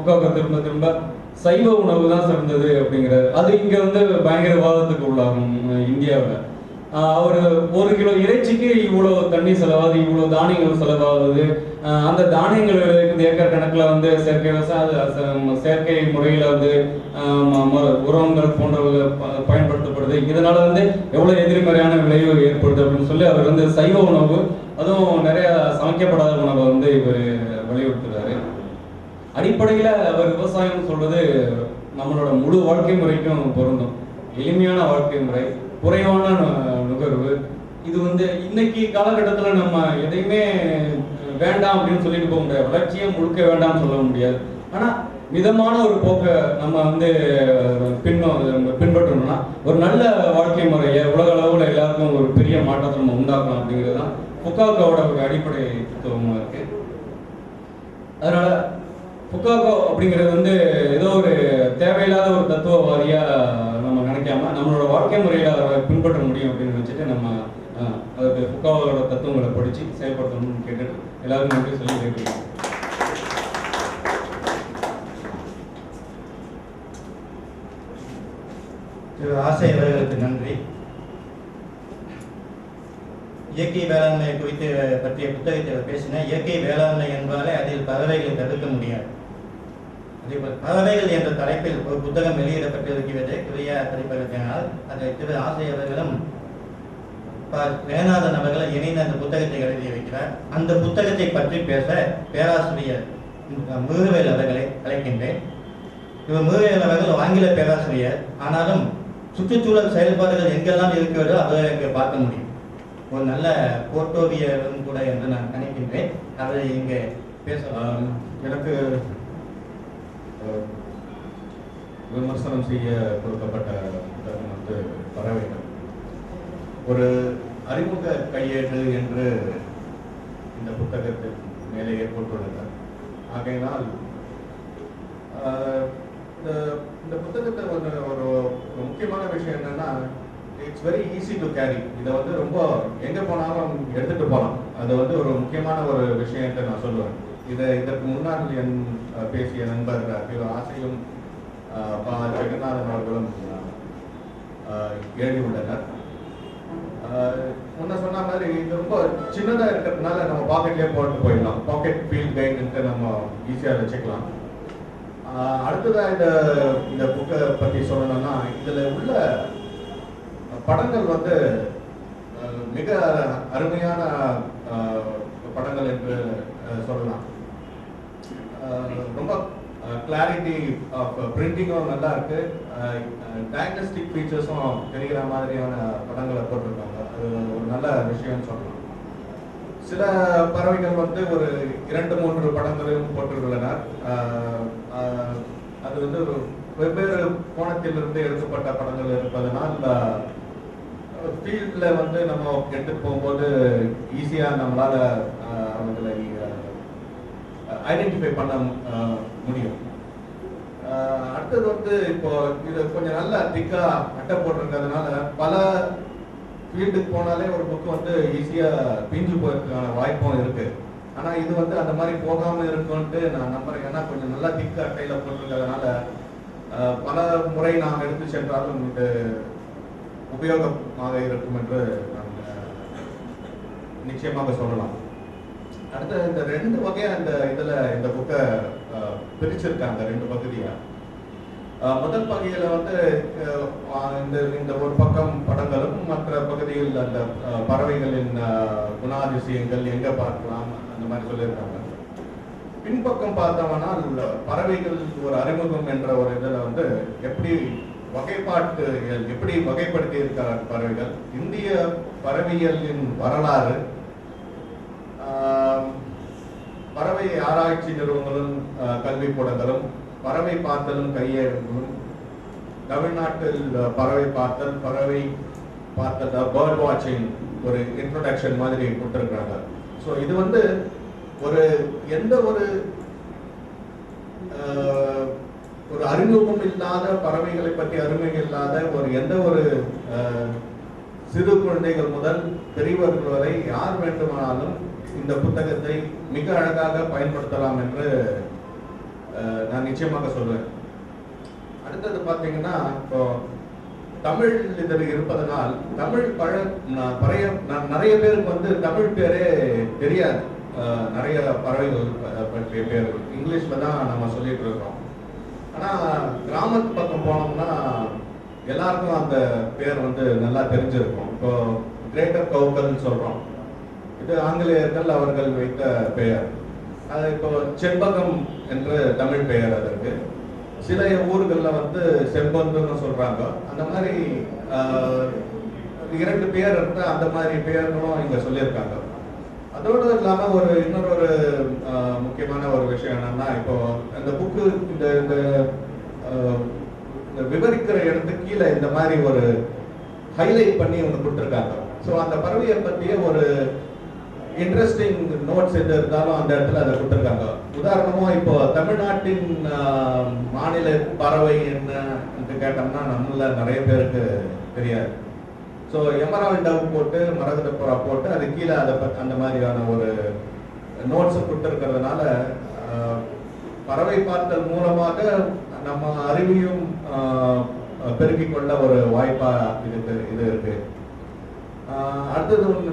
புக்காவுக்கு திரும்ப திரும்ப சைவ உணவு தான் சிறந்தது அப்படிங்கிறாரு. அது இங்கே வந்து பயங்கர விவாதத்துக்கு உள்ளாகும் இந்தியாவில். அவர் 1 கிலோ இறைச்சிக்கு இவ்வளோ தண்ணி செலவாகுது, இவ்வளோ தானியங்கள் செலவாகுது, அந்த தானியங்கள் இருக்குது ஏக்கர் கணக்கில் வந்து செயற்கை விவசாயம் செயற்கை முறையில் வந்து உரங்கள் போன்றவை பயன்படுத்தப்படுது, இதனால வந்து எவ்வளோ எதிர்மறையான விளைவு ஏற்படுது அப்படின்னு சொல்லி அவர் வந்து சைவ உணவு, அதுவும் நிறைய சமைக்கப்படாத உணவை வந்து இவர் வலியுறுத்துறாரு. அடிப்படையில் அவர் விவசாயம் சொல்றது நம்மளோட முழு வாழ்க்கை முறைக்கும் பொருந்தும். எளிமையான வாழ்க்கை முறை, குறைவான நுகர்வு. இது வந்து இன்னைக்கு காலகட்டத்தில் நம்ம எதையுமே வேண்டாம் அப்படின்னு சொல்லிட்டு போக முடியாது, வளர்ச்சியை முழுக்க வேண்டாம்னு சொல்ல முடியாது. ஆனால் மிதமான ஒரு போக்கை நம்ம வந்து பின்பற்றணும்னா ஒரு நல்ல வாழ்க்கை முறையை உலக அளவில் எல்லாருக்கும் ஒரு பெரிய மாற்றத்தை நம்ம உண்டாக்கலாம் அப்படிங்கிறது தான் புக்காக்கோட ஒரு அடிப்படை தத்துவமாக இருக்கு. அதனால புக்காக்கோ அப்படிங்கிறது வந்து ஏதோ ஒரு தேவையில்லாத ஒரு தத்துவவாதியா நம்ம நினைக்காம நம்மளோட வாழ்க்கை முறையில அதை பின்பற்ற முடியும் அப்படின்னு நினைச்சிட்டு நம்ம அதுக்கு புக்காவோட தத்துவங்களை படிச்சு செயல்படுத்தணும்னு கேட்டுட்டு எல்லாரும் நன்றி சொல்லி கேட்கலாம். ஆசிரியர்களுக்கு நன்றி. இயற்கை வேளாண்மை குறித்து பற்றிய புத்தகத்தில் பேசின இயற்கை வேளாண்மை என்பாலே அதில் பறவைகளை தவிர்க்க முடியாது. அதேபோல் பறவைகள் என்ற தலைப்பில் ஒரு புத்தகம் வெளியிடப்பட்டிருக்கிறது கிரியா பதிப்பகத்தினால். அதை திரு ஆசிரியர்களும் வேணாத நபர்கள் இணைந்து அந்த புத்தகத்தை எழுதியிருக்கிறார். அந்த புத்தகத்தை பற்றி பேச பேராசிரியர் முருகவேல் அவர்களை அழைக்கின்றேன். இவர் முருகவேல் அவர்கள் ஆங்கில பேராசிரியர், ஆனாலும் சுற்றுச்சூழல் செயல்பாடுகள் எங்கெல்லாம் இருக்கிறதோ அதை இங்கே பார்க்க முடியும். ஒரு நல்ல போட்டோவியரும் கூட என்று நான் நினைக்கின்றேன். அதை இங்கே பேசலாம். எனக்கு விமர்சனம் செய்ய கொடுக்கப்பட்ட புத்தகம் வந்து பறவைகள், ஒரு அறிமுக கையேடு என்று இந்த புத்தகத்தில் மேலே ஏற்பட்டுள்ளது. ஆகையினால் இந்த புத்தகத்தை ஒரு முக்கியமான விஷயம் என்னன்னா, it's very easy to carry. இதை வந்து ரொம்ப எங்கே போனாலும் எடுத்துகிட்டு போகலாம். அது வந்து ஒரு முக்கியமான ஒரு விஷயத்தை நான் சொல்லுவேன். இதற்கு முன்னால் என் பேசிய நண்பர் ஆசையும் ஜெகநாதன் அவர்களும் எழுதியுள்ளனர். முன்ன சொன்ன மாதிரி இது ரொம்ப சின்னதாக இருக்கிறதுனால நம்ம பாக்கெட்லேயே போட்டு போயிடலாம். பாக்கெட் ஃபீல்ட் கைடுன்ட்டு நம்ம ஈஸியாக வச்சுக்கலாம். அடுத்ததாக இந்த புக்கை பற்றி சொல்லணும்னா, இதில் உள்ள படங்கள் வந்து மிக அருமையான படங்கள் என்று சொல்லலாம். ரொம்ப கிளாரிட்டி ஆஃப் பிரிண்டிங்கும் நல்லா இருக்கு, டயக்னஸ்டிக் ஃபீச்சர்ஸும் தெரிகிற மாதிரியான படங்களை போட்டிருக்காங்க. அது ஒரு நல்ல விஷயம்னு சொல்லலாம். சில பறவைகள் வந்து ஒரு 2-3 படங்களையும் போட்டுள்ளனர். அது வந்து ஒரு வெவ்வேறு கோணத்திலிருந்து எடுக்கப்பட்ட படங்கள் இருப்பதனால் ஃபீல்டில் வந்து நம்ம எடுத்துட்டு போகும்போது ஈஸியாக நம்மளால அவங்களை ஐடென்டிஃபை பண்ண முடியும். அடுத்தது வந்து இப்போ இது கொஞ்சம் நல்ல திக்கா அட்டை போட்டிருக்கிறதுனால பல ஃபீல்டுக்கு போனாலே ஒரு புக்கு வந்து ஈஸியாக பிஞ்சு போகிறதுக்கான வாய்ப்பும் இருக்கு. ஆனால் இது வந்து அந்த மாதிரி போகாமல் இருக்குன்ட்டு நான் நம்புறேன். ஏன்னா கொஞ்சம் நல்லா திக்க அட்டையில் போட்டிருக்கிறதுனால பல முறை நாம் எடுத்து சென்றாலும் இது உபயோகமாக இருக்கும் என்று நான் நிச்சயமாக சொல்லலாம். அடுத்த இந்த 2 வகையா இந்த புக்கை பிரிச்சிருக்காங்க 2 பகுதியா. முதல் பகுதியில் வந்து இந்த ஒரு பக்கம் படங்களும் மற்ற பகுதியில் அந்த பறவைகளின் குணாதிசயங்கள் எங்க பார்க்கலாம் அந்த மாதிரி சொல்லியிருக்காங்க. பின்பக்கம் பார்த்தோம்னால் பறவைகள் ஒரு அறிமுகம் என்ற ஒரு இதில் வந்து எப்படி வகைப்படுத்தி இருக்கிறார் பறவைகள், இந்திய பறவைகளின் வரலாறு, பறவை ஆராய்ச்சி நிறுவனங்களும் கல்விக்கூடங்களும், பறவை பார்த்தலும் கையேடுகளும், தமிழ்நாட்டில் பறவை பார்த்தல் பேர்ட் வாட்சிங் ஒரு இன்ட்ரோடக்ஷன் மாதிரி கொடுத்துருக்காங்க. ஸோ இது வந்து எந்த ஒரு அறிமுகம் இல்லாத பறவைகளை பற்றி அறிமுகம் இல்லாத எந்த ஒரு சிறு குழந்தைகள் முதல் பெரியவர்கள் வரை யார் வேண்டுமானாலும் இந்த புத்தகத்தை மிக அழகாக பயன்படுத்தலாம் என்று நான் நிச்சயமாக சொல்லுவேன். அடுத்தது பார்த்தீங்கன்னா, இப்போ தமிழ் இதழ் இருப்பதனால் தமிழ் நிறைய பேருக்கு வந்து தமிழ் பேரே தெரியாது. நிறைய பறவைகள் பற்றிய பேர் இங்கிலீஷ்ல தான் நம்ம சொல்லிட்டு இருக்கோம். ஆனால் கிராமத்து பக்கம் போனோம்னா எல்லாருக்கும் அந்த பேர் வந்து நல்லா தெரிஞ்சிருக்கும். இப்போ கிரேட்டர் கவுக்கல்னு சொல்றோம், இது ஆங்கிலேயர்கள் அவர்கள் வைத்த பெயர். அது இப்போ செண்பகம் என்று தமிழ் பெயர் அதற்கு. சில ஊர்களில் வந்து செம்பந்துன்னு சொல்றாங்க. அந்த மாதிரி 2 பேர் இருந்து அந்த மாதிரி பெயர்களும் இங்க சொல்லியிருக்காங்க. அதோடு இல்லாம இன்னொரு முக்கியமான ஒரு விஷயம் என்னன்னா, இப்போ இந்த புக்கு இந்த விவரிக்கிற இடத்துக்கு கீழே இந்த மாதிரி ஒரு ஹைலைட் பண்ணி ஒன்று கொடுத்துருக்காங்க. ஸோ அந்த பறவையை பற்றிய ஒரு இன்ட்ரெஸ்டிங் நோட்ஸ் எது இருந்தாலும் அந்த இடத்துல அதை கொடுத்துருக்காங்க. உதாரணமா இப்போ தமிழ்நாட்டின் மாநில பறவை என்ன கேட்டோம்னா நம்மள நிறைய பேருக்கு தெரியாது. ஸோ எமரால்ட் டவ் போட்டு மரகத புறா போட்டு அது கீழே அந்த மாதிரியான ஒரு நோட்ஸை கொடுத்துருக்கிறதுனால பறவை பார்த்தல் மூலமாக நம்ம அறிவையும் பெருக்கிக் கொள்ள ஒரு வாய்ப்பா இது இருக்கு. அடுத்தது ஒன்று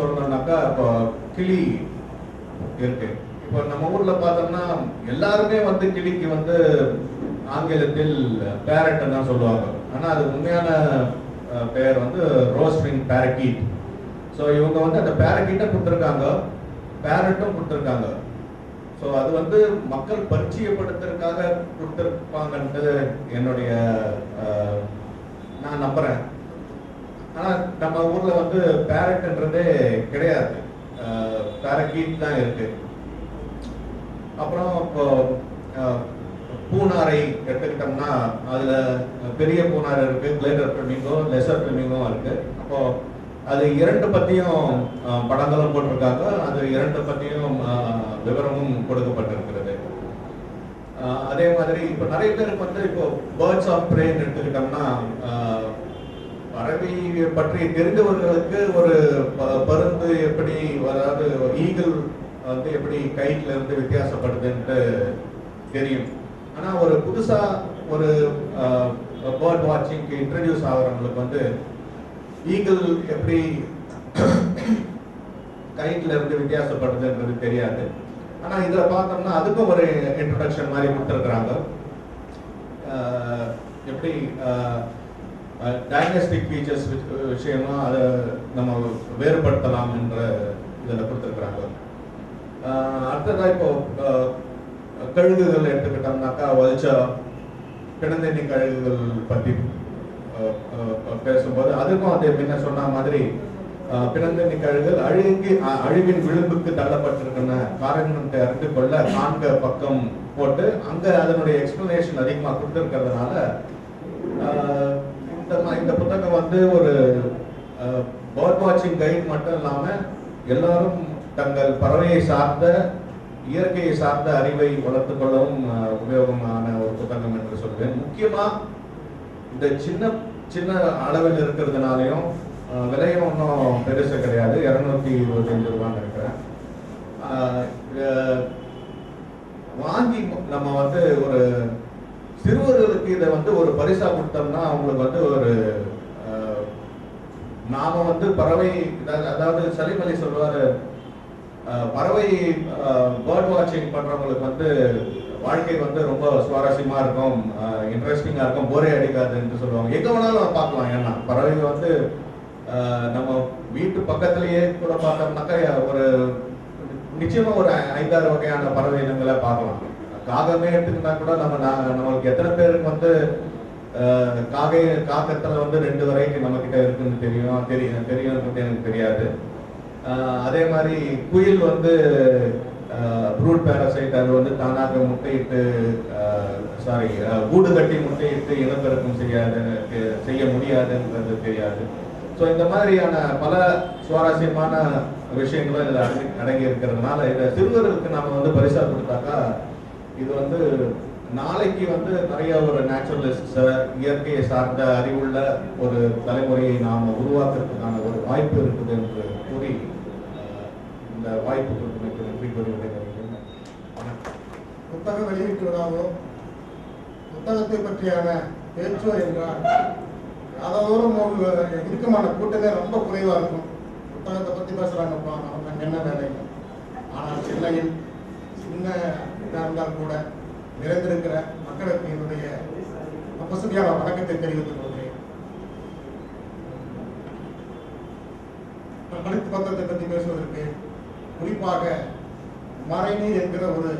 சொல்லணும்னாக்கா, இப்போ கிளி இருக்கு. இப்போ நம்ம ஊர்ல பார்த்தோம்னா எல்லாருமே வந்து கிளிக்கு வந்து ஆங்கிலத்தில் பேரட் தான் சொல்லுவாங்க. ஆனா அது உண்மையான பெயர் வந்து ரோஸ்ட்ரிங் பேரக்கீட். ஸோ இவங்க வந்து அந்த பேரக்கீட்டை கொடுத்துருக்காங்க, பேரட்டும் கொடுத்துருக்காங்க. ஸோ அது வந்து மக்கள் பரிச்சயப்படுத்துறதுக்காக கொடுத்துருப்பாங்கன்ட்டு என்னுடைய நான் நம்புறேன். ஆனா நம்ம ஊர்ல வந்து பேரட்ன்றதே கிடையாது, பேரக்கீட் தான் இருக்கு. அப்புறம் இப்போ பூனாரை எடுத்துக்கிட்டோம்னா அதுல பெரிய பூனாரை இருக்கு, கிரேட்டர் ஃபிளமிங்கோ, லெசர் ஃபிளமிங்கோ இருக்கு. அப்போ அது 2 பத்தியும் படங்களும் போட்டிருக்காங்க, அது 2 பத்தியும் விவரமும் கொடுக்கப்பட்டிருக்கிறது. அதே மாதிரி இப்போ நிறைய பேருக்கு வந்து இப்போ பேர்ட்ஸ் ஆஃப் பிரேன்னு எடுத்துக்கிட்டோம்னா பறவை பற்றி தெரிந்தவர்களுக்கு ஒரு பருந்து எப்படி, அதாவது ஈகிள் வந்து எப்படி கைட்ல இருந்து வித்தியாசப்படுதுன்ட்டு தெரியும். ஆனா ஒரு புதுசா ஒரு பேர்ட் வாட்சிங்க்கு இன்ட்ரடியூஸ் ஆகிறவங்களுக்கு வந்து ஈகிள் எப்படி கைட்ல இருந்து வித்தியாசப்படுதுன்றது தெரியாது. ஆனா இதுல பார்த்தோம்னா அதுக்கும் ஒரு இன்ட்ரோடக்ஷன் மாதிரி கொடுத்துருக்குறாங்க. எப்படி டயக்னோஸ்டிக் ஃபீச்சர்ஸ் விஷயமா அதை நம்ம வேறுபடுத்தலாம் என்ற இதில் கொடுத்துருக்குறாங்க. அடுத்ததாக இப்போ கழுகுகள் எடுத்துக்கிட்டோம்னாக்கா வலிச்சா பிணந்தண்ணி கழுகுகள் பற்றி பேசும்போது அதுக்கும் அதே முன்ன சொன்ன மாதிரி பிணந்தண்ணி கழுகுகள் அழிவின் விளிம்புக்கு தள்ளப்பட்டிருக்கிற காரணத்தை அறிந்து கொள்ள 4 பக்கம் போட்டு அங்க அதனுடைய எக்ஸ்பிளனேஷன் அதிகமாக கொடுத்துருக்கிறதுனால இந்த புத்தகம் வந்து ஒரு பேர்ட் வாட்சிங் கைட் மட்டும் இல்லாம எல்லாரும் தங்கள் பறவையை சார்ந்த இயற்கையை சார்ந்த அறிவை வளர்த்துக் கொள்ளவும் உபயோகமான ஒரு புத்தகம் என்று சொல்வேன். முக்கியமா இந்த சின்ன அளவில் இருக்கிறதுனாலையும் விலையும் ஒன்றும் பெருசு கிடையாது, 225 ரூபான்னு இருக்கிறேன். வாங்கி நம்ம வந்து ஒரு சிறுவர்களுக்கு இதை வந்து ஒரு பரிசா கொடுத்தோம்னா அவங்களுக்கு வந்து ஒரு நாம வந்து பறவை, அதாவது சலீம் அலி சொல்வாரு, பறவை பேர்ட் வாட்சிங் பண்றவங்களுக்கு வந்து வாழ்க்கை வந்து ரொம்ப சுவாரஸ்யமா இருக்கும், இன்ட்ரெஸ்டிங்கா இருக்கும், போரே அடிக்காதுன்னு சொல்லுவாங்க. எங்க வேணாலும் பார்க்கலாம். ஏன்னா பறவை வந்து நம்ம வீட்டு பக்கத்திலேயே கூட பார்த்தோம்னாக்கா ஒரு நிச்சயமா ஒரு 5-6 வகையான பறவை இனங்களை பார்க்கலாம். காகமே எடுத்துக்கிட்டா கூட நம்மளுக்கு எத்தனை பேருக்கு வந்து காக்கத்துல வந்து 2 வெரைட்டி நம்ம கிட்ட இருக்குன்னு தெரியும் எனக்கு தெரியாது. அதே மாதிரி குயில் வந்து ப்ரூட் பேரசைட், அது வந்து தானாக முட்டையிட்டு கூடு கட்டி முட்டையிட்டு இனப்பெருக்கம் செய்ய முடியாதுன்றது தெரியாது. ஸோ இந்த மாதிரியான பல சுவாரஸ்யமான விஷயங்களும் இதில் அடங்கி இருக்கிறதுனால இதை சிறுவர்களுக்கு நம்ம வந்து பரிசா கொடுத்தாக்கா இது வந்து நாளைக்கு வந்து நிறைய ஒரு நேச்சுரலிஸ்ட் இயற்கையை சார்ந்த அறிவுள்ள ஒரு தலைமுறையை நாம் உருவாக்குறதுக்கான ஒரு வாய்ப்பு இருக்குது என்று கூறி இந்த வாய்ப்பு கொடுத்து நன்றி கூறி விடைபெறுகிறேன். புத்தக வெளியீட்டு விழாவோ புத்தகத்தை பற்றியான பேச்சோ என்றால் அதோடும் இருக்குமான கூட்டமே ரொம்ப குறைவாக இருக்கும். புத்தகத்தை பற்றி பேசுகிறாங்கப்பா, நமக்கு என்ன வேலை. ஆனால் சென்னையில் சின்ன இதாக இருந்தால் கூட நிறைந்திருக்கிற மக்களுக்கு என்னுடைய வசதியான வணக்கத்தை தெரிவித்துக் கொள்கிறேன். படித்து பத்திரத்தை பற்றி பேசுவதற்கு குறிப்பாக மறைநீர் என்கிற ஒரு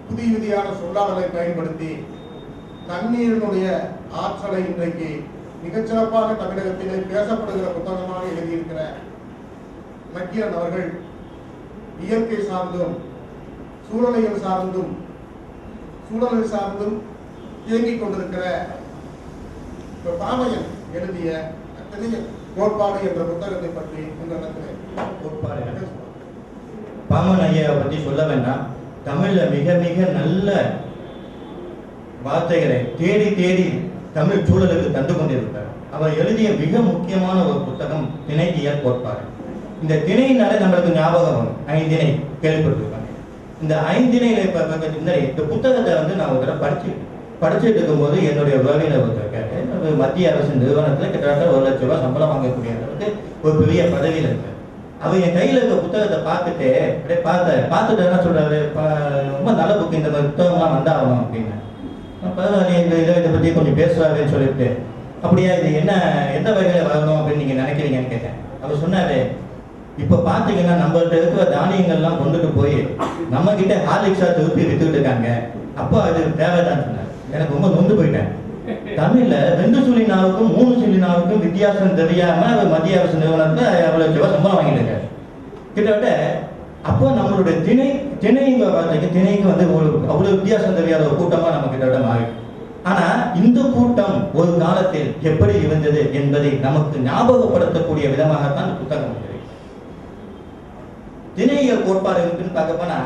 புதிய விதியான சொல்லாடலை பயன்படுத்தி தண்ணீரினுடைய ஆற்றலை இன்றைக்கு மிகச்சிறப்பாக தமிழகத்திலே பேசப்படுகிற புத்தகமாக எழுதியிருக்கிற நக்கீரன் அவர்கள் இயற்கை சார்ந்தும் சூழலியல் சார்ந்தும் இயங்கிக் கொண்டிருக்கிற பாமையன் எழுதிய கோட்பாடு என்ற புத்தகத்தை பற்றி இந்த இடத்துல கோட்பாடு பாமன் ஐயாவை பற்றி சொல்ல வேண்டாம். தமிழ்ல மிக மிக நல்ல வார்த்தைகளை தேடி தேடி தமிழ் சூழலுக்கு தந்து கொண்டிருக்கிறார். அவர் எழுதிய மிக முக்கியமான ஒரு புத்தகம் திணையியல் கோட்பாடு. இந்த திணையினாலே நம்மளுக்கு ஞாபகம் வரும், ஐந்திணை கேள்விப்பட்டிருக்காங்க. இந்த ஐந்திணையில இந்த புத்தகத்தை வந்து நான் ஒரு தடவை படிச்சுட்டு இருக்கும்போது என்னுடைய உறவினர் ஒருத்தர் மத்திய அரசு நிறுவனத்தில் கிட்டத்தட்ட 1 லட்சம் ரூபாய் சம்பளம் வாங்கக்கூடிய அளவுக்கு ஒரு பெரிய பதவியில் இருக்கு. அவர் என் கையில் இருக்க புத்தகத்தை பார்த்துட்டு அப்படியே பார்த்துட்டு என்ன சொல்றாரு, ரொம்ப நல்ல புக்கு, இந்த மாதிரி புத்தகம்லாம் வந்தாகணும் அப்படின்னு. இதை பற்றி கொஞ்சம் பேசுறாருன்னு சொல்லிட்டு, அப்படியா இது என்ன எந்த வகையில் வரணும் அப்படின்னு நீங்க நினைக்கிறீங்கன்னு கேட்டேன். அவர் சொன்னாரு, இப்ப பாத்தீங்கன்னா நம்மள்ட்ட இருக்கிற தானியங்கள்லாம் கொண்டுட்டு போய் நம்ம கிட்ட ஹார்லிக்ஸா திருப்பி வித்துக்கிட்டு இருக்காங்க. அப்போ அது தேவைதான் சொன்னார். எனக்கு ரொம்ப நொந்து போயிட்டேன். தமிழ்ல 2 சுழி நாவுக்கும் 3 சுழி நாவுக்கும் வித்தியாசம் தெரியாம மத்திய அரசு நிறுவனத்துல 1 லட்சம் ரூபாய் சம்பளம் வாங்கிட்டு இருக்காரு. கிட்டத்தட்ட அப்போ நம்மளுடைய திணைக்கு வந்து அவ்வளவு வித்தியாசம் தெரியாத ஒரு கூட்டமா நம்ம கிட்டத்தட்ட மாறி. ஆனா இந்த கூட்டம் ஒரு காலத்தில் எப்படி இருந்தது என்பதை நமக்கு ஞாபகப்படுத்தக்கூடிய விதமாகத்தான் இந்த புத்தகம் இருக்கு. திணையியல் கோட்பாடு இருக்குன்னு பார்க்க போனா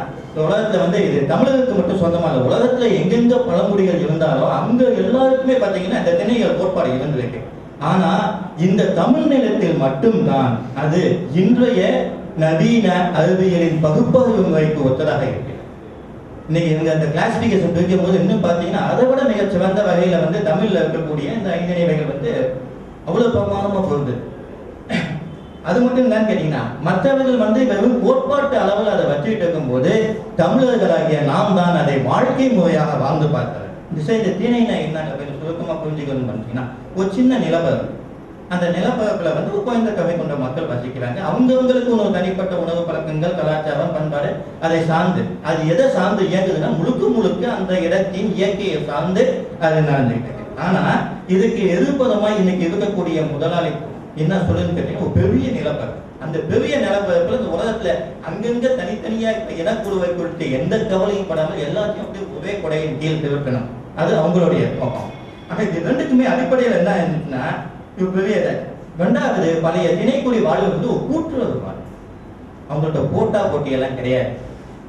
உலகத்துல வந்து இது தமிழகத்துக்கு மட்டும் சொந்தமாக உலகத்துல எங்கெங்க பழங்குடிகள் இருந்தாலும் அங்க எல்லாருக்குமே பாத்தீங்கன்னா இந்த திணையியல் கோட்பாடு இருந்திருக்கு. ஆனா இந்த தமிழ் நிலத்தில் மட்டும்தான் அது இன்றைய நவீன அறிவியலின் பகுப்பாய்வு முறைக்கு ஒத்ததாக இருக்கு. இன்னைக்கு இவங்க அந்த கிளாசிபிகேஷன் பிரிக்கும் போது இன்னும் பாத்தீங்கன்னா அதை விட மிக சிறந்த வகையில வந்து தமிழ்ல இருக்கக்கூடிய இந்த ஐந்திணை வகைகள் வந்து அவ்வளவு பிரமாணமா பொருது. அது மட்டும் என்னன்னு கேட்டீங்கன்னா மற்றவர்கள் வந்து வெறும் கோட்பாட்டு அளவில் அதை வச்சுக்கிட்டு இருக்கும்போது தமிழர்களாகிய நாம் தான் அதை வாழ்க்கை முறையாக வாழ்ந்து பார்க்கிறோம். இந்த திணைனா என்னன்னு கொஞ்சம் சுருக்கமா புரிஞ்சுக்கணும்னு பார்த்தீங்கன்னா ஒரு சின்ன நிலப்பரப்பு, அந்த நிலப்பரப்புல வந்து குறைந்த தொகை கொண்ட மக்கள் வசிக்கிறாங்க. அவங்கவுங்களுக்கு ஒரு தனிப்பட்ட உணவு பழக்கங்கள், கலாச்சாரம், பண்பாடு அதை சார்ந்து, அது எதை சார்ந்து இயங்குதுன்னா முழுக்க அந்த இடத்தின் இயற்கையை சார்ந்து அது நடந்துகிட்டு இருக்கு. ஆனா இதுக்கு எதிர்ப்பதமாய் இன்னைக்கு இருக்கக்கூடிய முதலாளி என்ன சொல்லுன்னு கேட்டீங்கன்னா ஒரு பெரிய நிலப்பரப்பு. அந்த பெரிய நிலப்பரப்புல இந்த உலகத்துல அங்கங்க தனித்தனியா இனக்குழுவை குறித்து எந்த கவலையும் படாமல் எல்லாத்தையும் அப்படியே ஒரே கொடையின் கீழ் திரட்டணும். அது அவங்களுடைய நோக்கம். ஆனா இது ரெண்டுக்குமே அடிப்படையில் என்ன இருந்துச்சுன்னா பெரிய ரெண்டாவது பழைய திணைக்குடி வாழ்வு வந்து ஒரு கூட்டுறவு வாழ்வு. அவங்கள்ட்ட போட்டியெல்லாம் கிடையாது.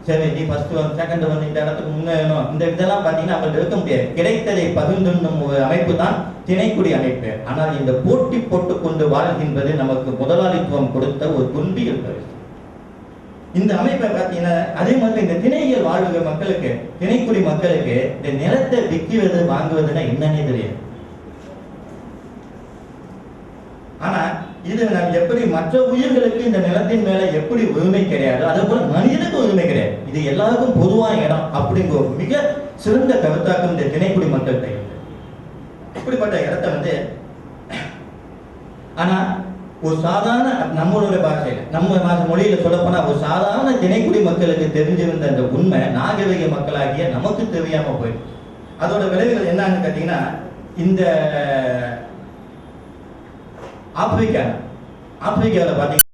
சரி நீ ஃபர்ஸ்ட் வந்து செகண்ட் வந்து இந்த இடத்துக்கு முன்னேறணும், இந்த இதெல்லாம் பார்த்தீங்கன்னா அவங்கள்ட்ட இருக்க முடியாது. கிடைத்ததை பகிர்ந்துண்ணும் ஒரு அமைப்பு தான் திணைக்குடி அமைப்பு. ஆனால் இந்த போட்டி போட்டுக்கொண்டு வாழ்கின்றது நமக்கு முதலாளித்துவம் கொடுத்த ஒரு துன்பியல் பரிசு. இந்த அமைப்பை பார்த்தீங்கன்னா அதே மாதிரி இந்த திணையியல் வாழ்வு மக்களுக்கு, திணைக்குடி மக்களுக்கு இந்த நிலத்தை விற்கிறது வாங்குவதுன்னா என்னன்னே தெரியாது. ஆனா இது நான் எப்படி மற்ற உயிர்களுக்கு இந்த நிலத்தின் மேல எப்படி உரிமை கிடையாது, அதே போல மனிதனுக்கு உரிமை கிடையாது, இது எல்லாருக்கும் பொதுவான இடம் அப்படிங்கிற ஒரு மிக சிறந்த கருத்தாக்கம் இந்த திணைக்குடி மக்கள்கிட்ட இருக்கு. இப்படிப்பட்ட இடத்த வந்து ஆனா ஒரு சாதாரண நம்மளுடைய பாஷையில நம்ம மொழியில சொல்லப்போனா ஒரு சாதாரண திணைக்குடி மக்களுக்கு தெரிஞ்சிருந்த அந்த உண்மை நாகரிக மக்களாகிய நமக்கு தெரியாம போயிடுச்சு. அதோட விளைவுகள் என்னன்னு கேட்டீங்கன்னா இந்த ஆப்பிரிக்காவில் பார்த்தீங்கன்னா